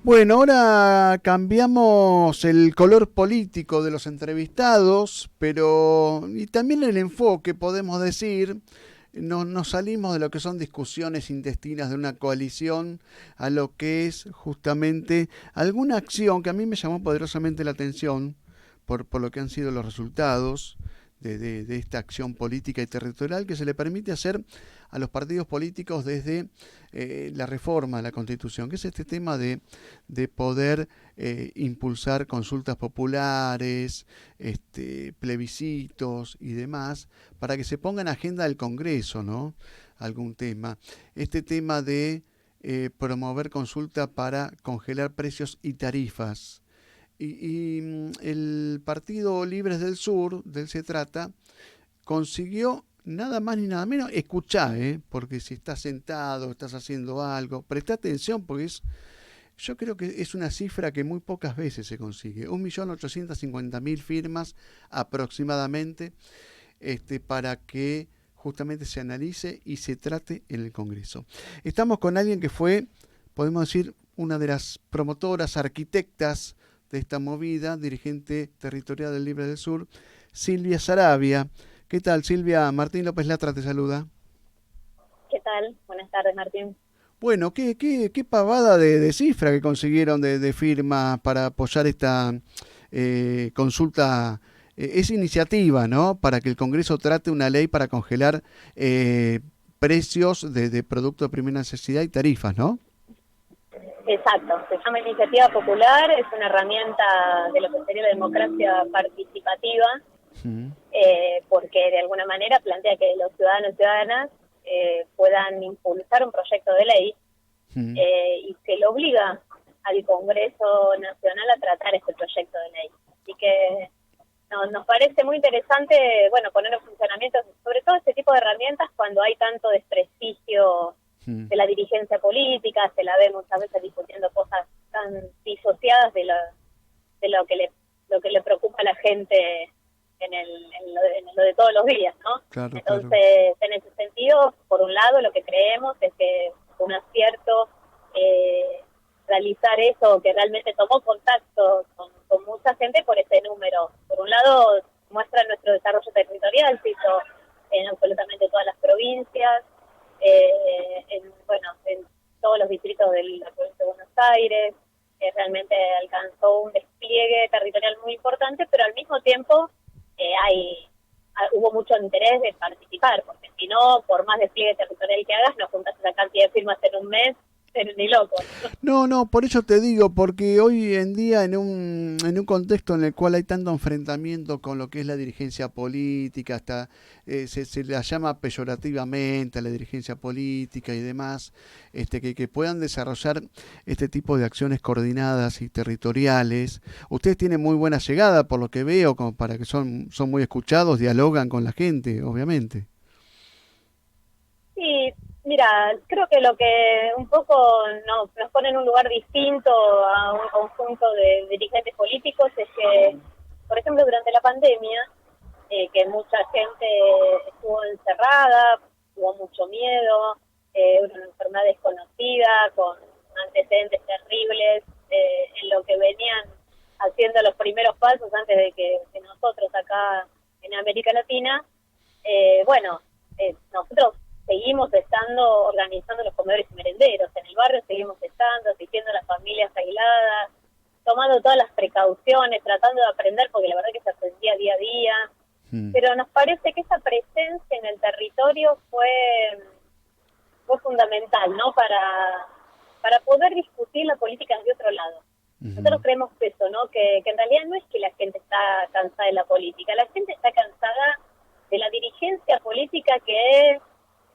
Bueno, ahora cambiamos el color político de los entrevistados, pero y también el enfoque, podemos decir, nos salimos de lo que son discusiones intestinas de una coalición a lo que es justamente alguna acción que a mí me llamó poderosamente la atención por lo que han sido los resultados de esta acción política y territorial que se le permite hacer a los partidos políticos desde la reforma de la Constitución, que es este tema de poder impulsar consultas populares, plebiscitos y demás, para que se ponga en agenda del Congreso, ¿no? Algún tema. Este tema de promover consulta para congelar precios y tarifas. El Partido Libres del Sur, del se trata, consiguió nada más ni nada menos, escuchá, porque si estás sentado, estás haciendo algo, presta atención porque yo creo que es una cifra que muy pocas veces se consigue. 1.850.000 firmas aproximadamente para que justamente se analice y se trate en el Congreso. Estamos con alguien que fue, podemos decir, una de las promotoras, arquitectas de esta movida, dirigente territorial del Libre del Sur, Silvia Saravia. ¿Qué tal, Silvia? Martín López Latra te saluda. ¿Qué tal? Buenas tardes, Martín. Bueno, qué pavada de cifra que consiguieron de firma para apoyar esta consulta, esa iniciativa, ¿no? Para que el Congreso trate una ley para congelar precios de productos de primera necesidad y tarifas, ¿no? Exacto, se llama Iniciativa Popular, es una herramienta de lo que sería la democracia participativa, Mm, porque de alguna manera plantea que los ciudadanos y ciudadanas puedan impulsar un proyecto de ley mm. y se le obliga al Congreso Nacional a tratar este proyecto de ley. Así que nos parece muy interesante, bueno, poner en funcionamiento sobre todo este tipo de herramientas cuando hay tanto desprestigio Mm. de la dirigencia política, se la ve muchas veces discutiendo cosas tan disociadas de lo que le preocupa a la gente en lo de todos los días, ¿no? Claro, claro. Entonces, en ese sentido, por un lado, lo que creemos es que es un acierto eh, realizar eso, que realmente tomó contacto con mucha gente por ese número. Por un lado, muestra nuestro desarrollo territorial, se hizo en absolutamente todas las provincias, en todos los distritos de la provincia de Buenos Aires, realmente alcanzó un despliegue territorial muy importante, pero al mismo tiempo hubo mucho interés de participar, porque si no, por más despliegue territorial que hagas, no juntas esa cantidad de firmas en un mes, eres ni loco. No, no, por eso te digo, porque hoy en día en un contexto en el cual hay tanto enfrentamiento con lo que es la dirigencia política, hasta se la llama peyorativamente a la dirigencia política y demás, que puedan desarrollar este tipo de acciones coordinadas y territoriales. Ustedes tienen muy buena llegada, por lo que veo, como para que son muy escuchados, dialogan con la gente, obviamente. Sí, mira, creo que lo que un poco nos pone en un lugar distinto a un conjunto de dirigentes políticos es que, por ejemplo, durante la pandemia, que mucha gente estuvo encerrada, tuvo mucho miedo, una enfermedad desconocida, con antecedentes terribles, en lo que venían haciendo los primeros pasos antes de que nosotros acá en América Latina, bueno, nosotros seguimos estando organizando los comedores y merenderos, en el barrio seguimos estando, asistiendo a las familias aisladas, tomando todas las precauciones, tratando de aprender, porque la verdad que se aprendía día a día, Mm, pero nos parece que esa presencia en el territorio fue fundamental, ¿no? Para poder discutir la política desde otro lado. Nosotros ujú. creemos eso, ¿no? Que en realidad no es que la gente está cansada de la política, la gente está cansada de la dirigencia política, que es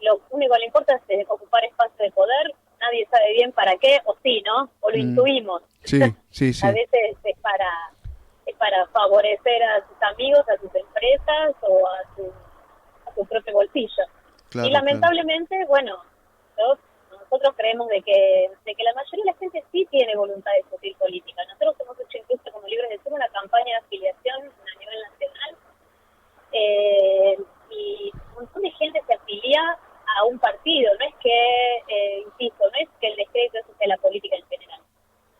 lo único que le importa es ocupar espacio de poder, nadie sabe bien para qué, o sí, ¿no? O lo Mm, intuimos. sí, sí, A sí, veces es para favorecer a sus amigos, a sus empresas o a su propio bolsillo. Y claro, claro. lamentablemente, bueno, nosotros creemos de que la mayoría de la gente sí tiene voluntad de discutir política. Nosotros hemos hecho incluso como Libres del Sur una campaña de afiliación a nivel nacional, eh, y un montón de gente se afilia a un partido. No es que, insisto, no es que el descrédito es de la política en general,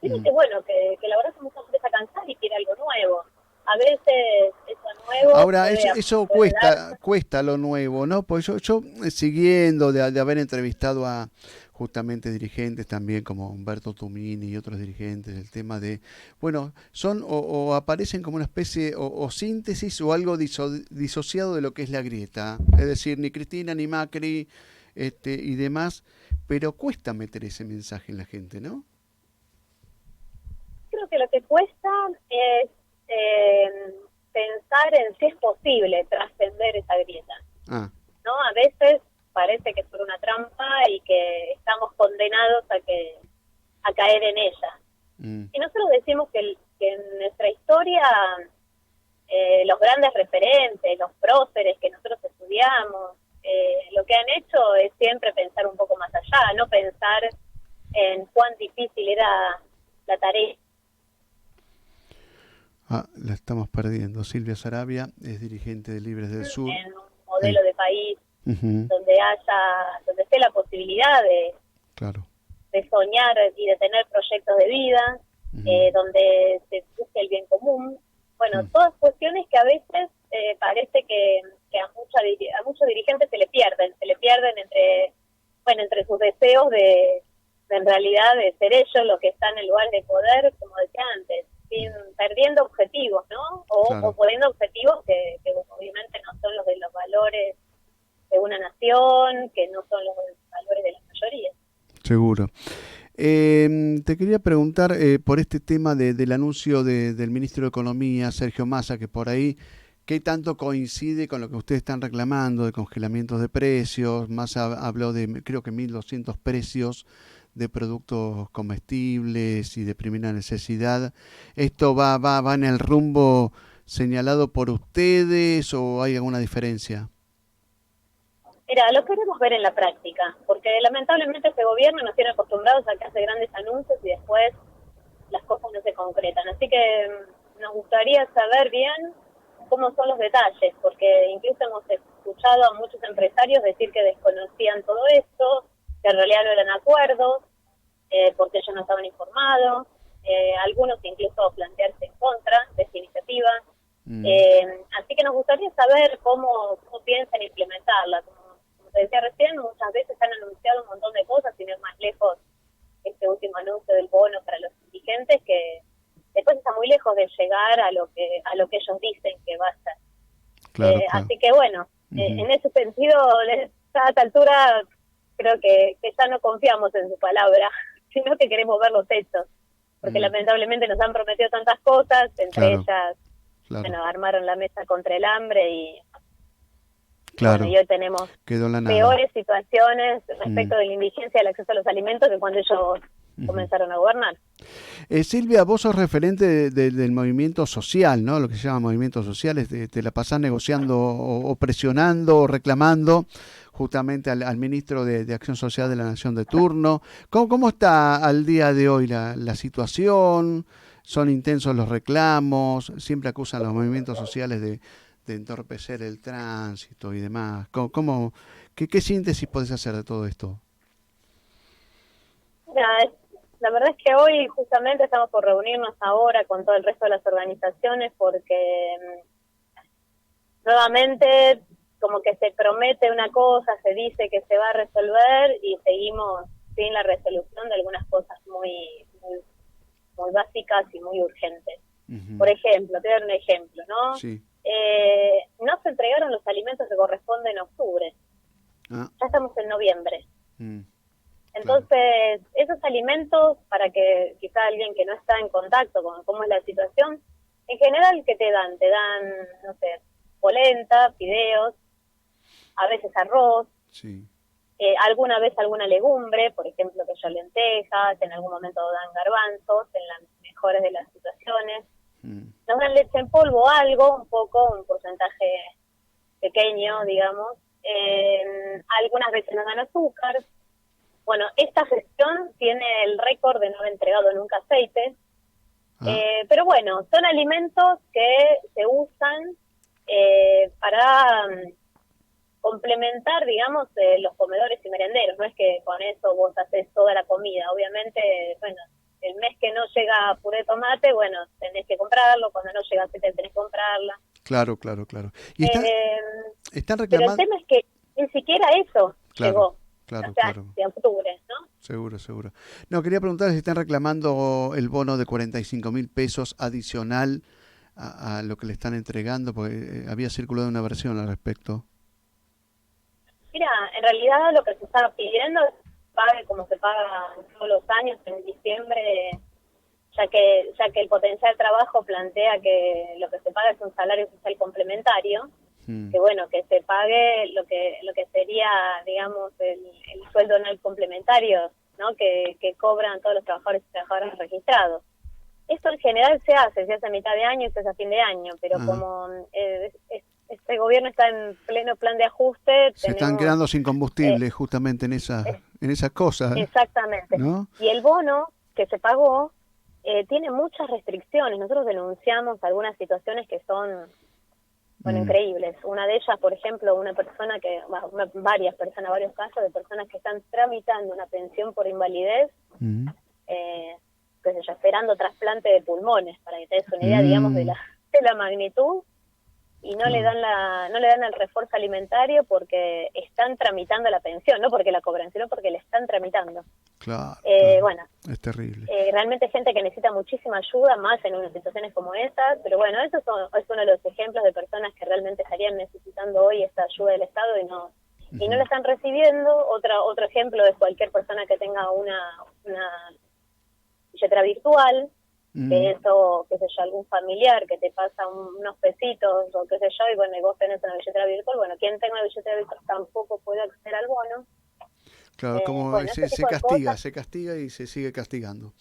Creo que bueno, que la verdad es que mucha gente está cansada y quiere algo nuevo. A veces eso nuevo Ahora, puede, eso puede dar. cuesta lo nuevo, ¿no? Pues yo siguiendo de haber entrevistado a justamente dirigentes también como Humberto Tumini y otros dirigentes, el tema de, bueno, son o aparecen como una especie o síntesis o algo disociado de lo que es la grieta. Es decir, ni Cristina ni Macri y demás, pero cuesta meter ese mensaje en la gente, ¿no? Creo que lo que cuesta es pensar en si es posible trascender esa grieta, Ah, ¿no? A veces parece que es por una trampa y que estamos condenados a caer en ella. mm, Y nosotros decimos que en nuestra historia los grandes referentes, los próceres que nosotros estudiamos, lo que han hecho es siempre pensar un poco más allá, no pensar en cuán difícil era la tarea. la estamos perdiendo. Silvia Sarabia es dirigente de Libres del Sur. En un Ahí. modelo de país Ujú, donde esté la posibilidad claro. de soñar y de tener proyectos de vida, Ujú, donde se busque el bien común. Bueno, mm, todas cuestiones que a veces parece que a muchos dirigentes se le pierden entre sus deseos de en realidad de ser ellos los que están en lugares de poder, como decía antes, perdiendo objetivos, ¿no? O claro, poniendo objetivos que obviamente no son los de los valores de una nación, que no son los valores de la mayoría. seguro. Te quería preguntar por este tema del anuncio del ministro de Economía, Sergio Massa, que por ahí, ¿qué tanto coincide con lo que ustedes están reclamando de congelamientos de precios? Massa habló de, creo que 1.200 precios de productos comestibles y de primera necesidad. ¿Esto va en el rumbo señalado por ustedes o hay alguna diferencia? Mira, lo queremos ver en la práctica, porque lamentablemente este gobierno nos tiene acostumbrados a que hace grandes anuncios y después las cosas no se concretan. Así que nos gustaría saber bien cómo son los detalles, porque incluso hemos escuchado a muchos empresarios decir que desconocían todo esto, que en realidad no eran acuerdos, porque ellos no estaban informados, algunos incluso plantearse en contra de esta iniciativa. Mm, Así que nos gustaría saber cómo piensan implementarla. Como te decía recién, muchas veces han anunciado un montón de cosas, sin ir más lejos este último anuncio del bono para los indigentes, que después está muy lejos de llegar a lo que ellos dicen que va a ser. claro, claro. Así que bueno, Ujú, en ese sentido, a esta altura creo que ya no confiamos en su palabra, sino que queremos ver los hechos, porque mm, lamentablemente nos han prometido tantas cosas, entre claro, ellas, claro, bueno, armaron la mesa contra el hambre y bueno, claro. y hoy tenemos Quedó en la nada. peores situaciones Mm, respecto de la indigencia del acceso a los alimentos que cuando ellos ujú. comenzaron a gobernar. Silvia, vos sos referente del movimiento social, ¿no? Lo que se llama movimientos sociales, te la pasás negociando o presionando o reclamando justamente al ministro de Acción Social de la Nación de turno. ¿Cómo está al día de hoy la situación? ¿Son intensos los reclamos? Siempre acusan a los movimientos sociales de entorpecer el tránsito y demás. ¿Qué síntesis podés hacer de todo esto? Mira, la verdad es que hoy justamente estamos por reunirnos ahora con todo el resto de las organizaciones porque nuevamente como que se promete una cosa, se dice que se va a resolver y seguimos sin la resolución de algunas cosas muy básicas y muy urgentes. Por Ujú. ejemplo, te voy a dar un ejemplo, ¿no? Sí. No se entregaron los alimentos que corresponden en octubre, Ah, ya estamos en noviembre. mm, claro. Entonces, esos alimentos, para que quizá alguien que no está en contacto con cómo es la situación, en general, ¿qué te dan? Te dan, no sé, polenta, fideos, a veces arroz, Sí. alguna vez alguna legumbre, por ejemplo, que yo lentejas, en algún momento dan garbanzos, en las mejores de las situaciones. Mm, Nos dan leche en polvo, algo, un poco, un porcentaje pequeño, digamos. Algunas veces nos dan azúcar. Bueno, esta gestión tiene el récord de no haber entregado nunca aceite, ah, pero bueno, son alimentos que se usan para complementar, digamos, los comedores y merenderos. No es que con eso vos haces toda la comida. Obviamente, bueno, el mes que no llega puré de tomate, bueno, tenés que comprarlo, cuando no llega aceite tenés que comprarla. Claro. Y están Pero el reclamando... tema es que ni siquiera eso Claro, llegó, claro, o sea, claro. de octubre, ¿no? Seguro. No, quería preguntar si están reclamando el bono de 45.000 pesos adicional a lo que le están entregando, porque había circulado una versión al respecto. Mira, en realidad lo que se está pidiendo es que se pague como se paga todos los años en diciembre, ya que el potencial trabajo plantea que lo que se paga es un salario social complementario, Mm, que bueno, que se pague lo que sería, digamos, el sueldo anual complementario, ¿no? Que cobran todos los trabajadores y trabajadoras registrados. Esto en general se hace a mitad de año y se hace a fin de año, pero ah, como este gobierno está en pleno plan de ajuste, se están tenemos quedando sin eh, combustible justamente es- en esas cosas, exactamente. ¿no? Y el bono que se pagó tiene muchas restricciones. Nosotros denunciamos algunas situaciones que son, bueno, Mm, increíbles. Una de ellas, por ejemplo, varias personas, varios casos de personas que están tramitando una pensión por invalidez, mm, eh, qué sé yo, esperando trasplante de pulmones, para que te des una idea, digamos, de mm, la magnitud, y claro, no le dan el refuerzo alimentario porque están tramitando la pensión, no porque la cobran, sino porque la están tramitando. claro. Bueno, Es terrible. realmente gente que necesita muchísima ayuda, más en unas situaciones como estas, pero bueno, es uno de los ejemplos de personas que realmente estarían necesitando hoy esta ayuda del Estado y no la Ujú, están recibiendo. Otro ejemplo es cualquier persona que tenga una billetera virtual, que mm, eso, qué sé yo, algún familiar que te pasa unos pesitos o qué sé yo, y bueno, y vos tenés una billetera virtual, bueno, quien tenga una billetera virtual tampoco puede acceder al bono. claro, como Bueno, este tipo de cosas, se castiga y se sigue castigando.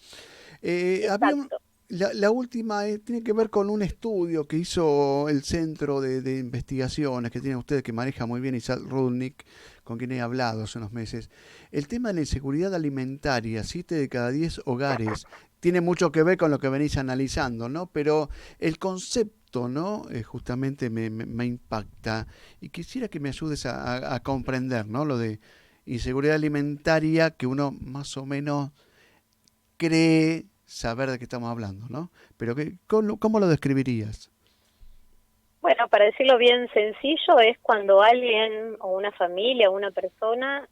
Había exacto. la última tiene que ver con un estudio que hizo el Centro de Investigaciones que tienen ustedes, que maneja muy bien Isaac Rudnick, con quien he hablado hace unos meses. El tema de la inseguridad alimentaria, 7 de cada 10 hogares, tiene mucho que ver con lo que venís analizando, ¿no? Pero el concepto, ¿no? Justamente me impacta y quisiera que me ayudes a comprender, ¿no? Lo de inseguridad alimentaria que uno más o menos cree saber de qué estamos hablando, ¿no? Pero ¿cómo lo describirías? Bueno, para decirlo bien sencillo, es cuando alguien o una familia o una persona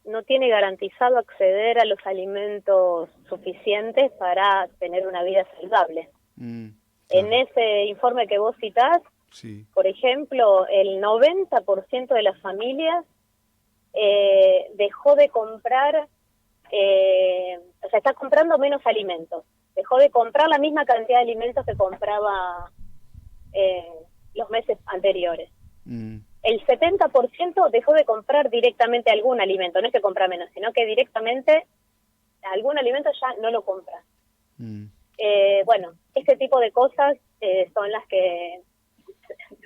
no tiene garantizado acceder a los alimentos suficientes para tener una vida saludable. En Claro, ese informe que vos citás, sí. por ejemplo, el 90% de las familias dejó de comprar, o sea, está comprando menos alimentos. Dejó de comprar la misma cantidad de alimentos que compraba eh, los meses anteriores. Mm, El 70% dejó de comprar directamente algún alimento, no es que compra menos, sino que directamente algún alimento ya no lo compra. mm, Bueno, este tipo de cosas son las que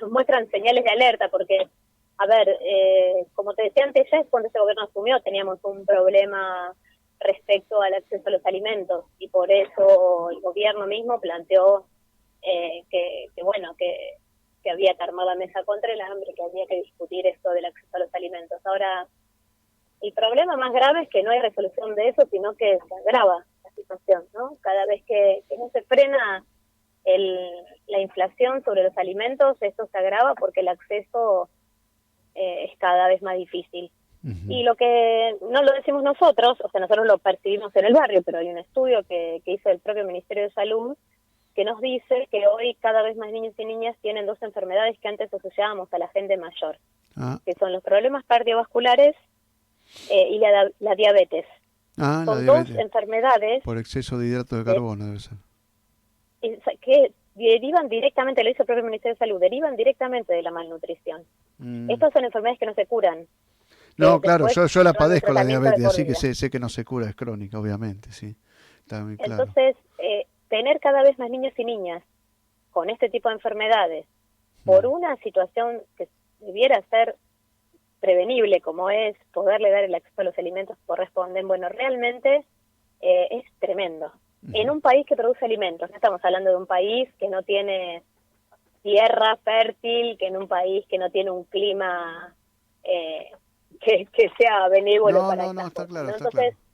nos muestran señales de alerta, porque, a ver, como te decía antes, ya es cuando ese gobierno asumió, teníamos un problema respecto al acceso a los alimentos, y por eso el gobierno mismo planteó bueno, que había que armar la mesa contra el hambre, que había que discutir esto del acceso a los alimentos. Ahora, el problema más grave es que no hay resolución de eso, sino que se agrava la situación, ¿no? Cada vez que no se frena la inflación sobre los alimentos, esto se agrava porque el acceso es cada vez más difícil. ujú. Y lo que no lo decimos nosotros, o sea, nosotros lo percibimos en el barrio, pero hay un estudio que hizo el propio Ministerio de Salud que nos dice que hoy cada vez más niños y niñas tienen dos enfermedades que antes asociábamos a la gente mayor, Ah, que son los problemas cardiovasculares y la diabetes. la Son dos diabetes. enfermedades Por exceso de hidrato de de- carbono debe ser. que derivan directamente, lo dice el propio Ministerio de Salud, derivan directamente de la malnutrición. Mm. Estas son enfermedades que no se curan, que No, claro, después yo la llevan un padezco la tratamiento de diabetes, por así que vida. sé que no se cura, es crónica, obviamente, sí. Está muy claro. Entonces, tener cada vez más niños y niñas con este tipo de enfermedades por Mm, una situación que debiera ser prevenible, como es poderle dar el acceso a los alimentos que corresponden, bueno, realmente es tremendo. En ujú. un país que produce alimentos, no estamos hablando de un país que no tiene tierra fértil, que en un país que no tiene un clima que sea benévolo No, para no, no, estas está cosas, claro, ¿no? está claro. Entonces,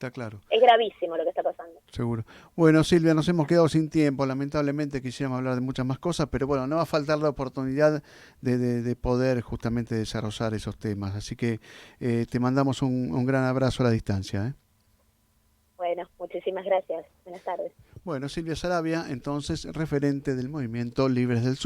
Está claro. Es gravísimo lo que está pasando. Seguro. Bueno, Silvia, nos hemos quedado sin tiempo. Lamentablemente quisiéramos hablar de muchas más cosas, pero bueno, no va a faltar la oportunidad de poder justamente desarrollar esos temas. Así que te mandamos un gran abrazo a la distancia, ¿eh? Bueno, muchísimas gracias. Buenas tardes. Bueno, Silvia Saravia, entonces referente del movimiento Libres del Sur.